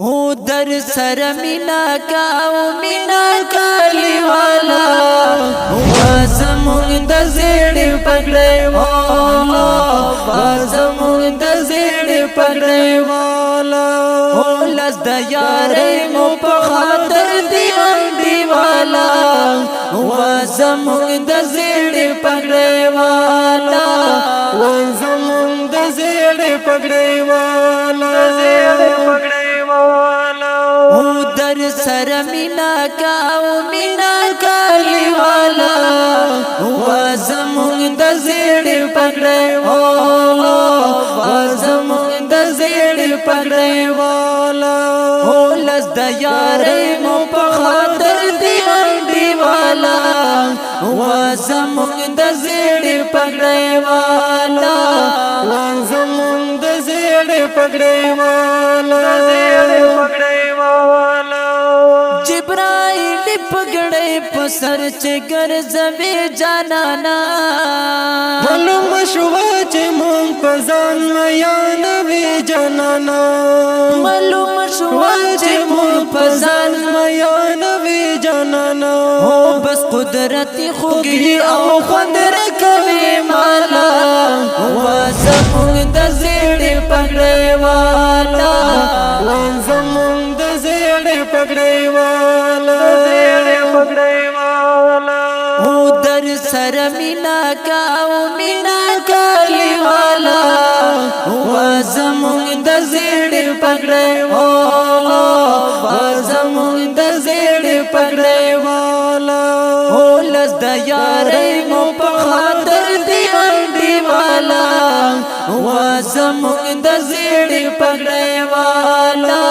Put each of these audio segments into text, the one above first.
او در سر مینا کا او مینا کالی والا وازمون د زړه پګړې والا وازمون د زړه پګړې والا او لز د یارې مو په خاطر دی والا وازمون د زړه پګړې والا وازمون د زړه پګړې والا او در سر مینا کا او مینا کالی والا وازمون د زړه پګړې والا وازمون د زړه پګړې والا او لز د یارې مو په خاطر دی والا وازمون د زړه پګړې والا وازمون د زړه پګړې والا جبرائیل پګړې په سر چې ګرځوي جانانا معلوم شو چې مونږ په ځان میانوي جانانا معلوم شو چې مونږ په ځان میانوي جانانا او بس قدرت خوږي او خوند راکوي مالا وازمون د زړه پګړې والا وازمون د زړه پګړې والا او در سر مینا کا او مینا کالی والا وازمون د زړه پګړې والا وازمون د زړه پګړې والا او لز د یارې مو په خاطر دی والا وازمون د زړه پګړې والا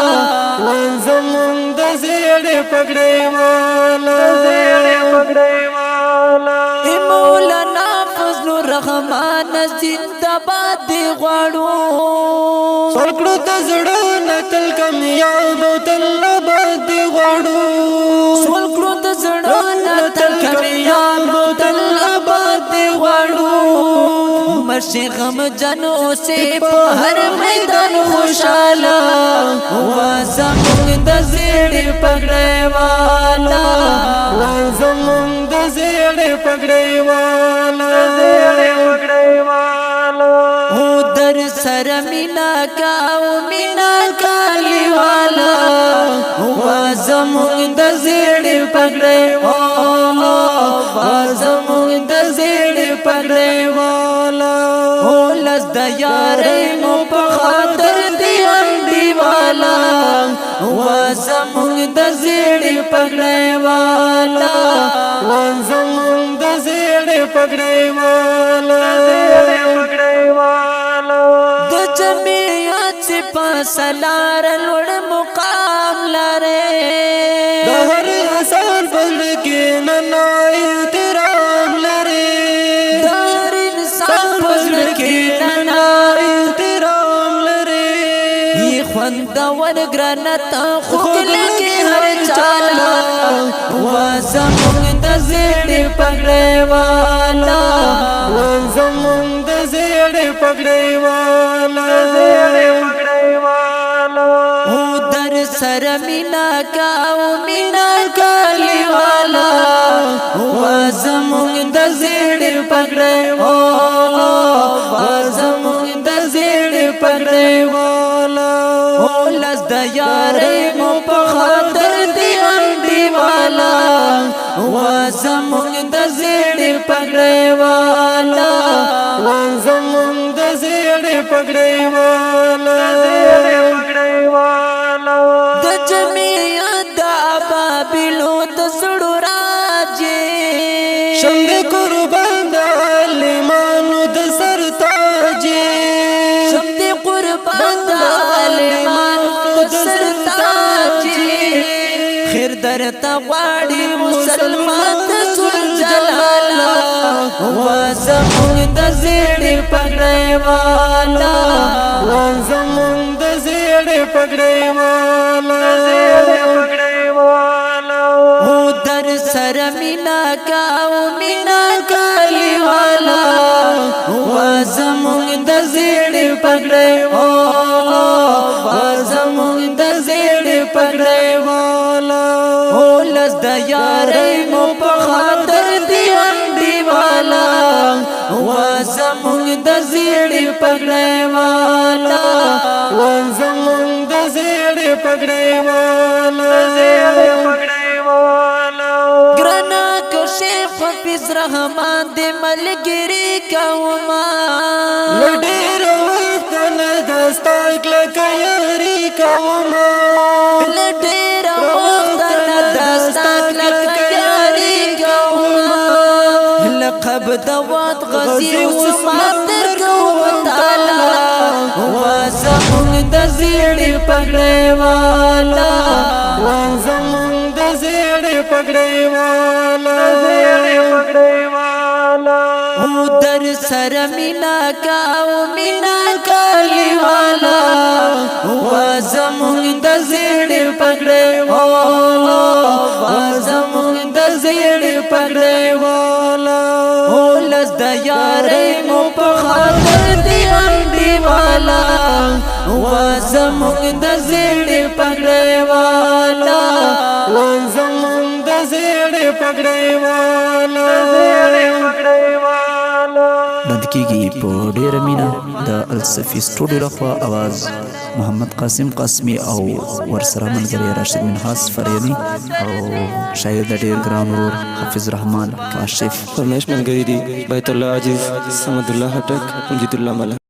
وازمون د زړه پګړې والا مولانا فضل الرحمن زنده‌باد دی غواړو سرکړو د زړه نتل کامیاب او تل باد دی غواړو سرکړو د زړه نتل کامیاب او تل باد دی غواړو مرشي غم جنو سے په هر میدان خوشاله وازمون د زړه پګړې والا وازمون د زړه پګړې والا او در سر مینا کا او مینا کالی والا وازمون د زړه پګړې والا وازمون د زړه پګړې والا او لز د یارې مو په خاطر دی والا وازمون د زړه پګړې والا وازمون د زړه پګړې والا د جمعیت په سلار لوړ مقام لره د هر انسان بل کې نه احترام لره د هر انسان بل کې نه احترام لره ی خوند ورګرنت خو کې هر چاله وازمون د زړه پګړې والا وازمون د زړه پګړې والا او در سر مینا کا او مینا کالی والا وازمون د زړه پګړې والا وازمون د زړه پګړې والا او لز د یارې مو په خاطر دی والا وازمون د زړه پګړې والا وازمون د زړه پګړې والا د جمعیت د ابابیلو د زړه راځي شند قربان د عالمانو د سر تاجي شند قربان د عالمانو د سر تاجي خیر درته غواړي مسلمان د ذل جلال وازمون د زړه پګړې والا وازمون د زړه پګړې والا او در سر مینا کا او مینا کالی والا وازمون د زړه پګړې والا وازمون د زړه پګړې والا ولس د یارۍ مو په خاطر دی انډي والا وزمونږ د زیړې پګړې والا وزمونږ د زیړې پګړې والا ګرانه کو شیخ حافظ رحمان دې ملګری کوما لډېر وخت نه دستا کلک یاري کوما لډېر وخت نه دستا کلک یاري کوما لقب دوات غزي وسمات کو تعالی وزمونږ د زیړې پګړې والا وزمونږ د زیړې پګړې والا در سر مینا کا او مینا کالی والا وزمونږ د زیړې پګړې والا وزمونږ د زیړې پګړې والا ولس د یارۍ مو په خاطر دی انډي والا وزمونږ د زیړې پګړې والا وزمونږ د زیړې پګړې والا بند کیږي په ډیره مینه د الصفی سټوډیو لخوا आवाज محمد قاسم قاسمی او ورسره ملګری راشد منهاس فریدی او شاعر د ډیر ګران ورور حافظ رحمان کاشف فرمایش ملګری دی بیت الله عزیز سمد الله هټک مجید الله ملک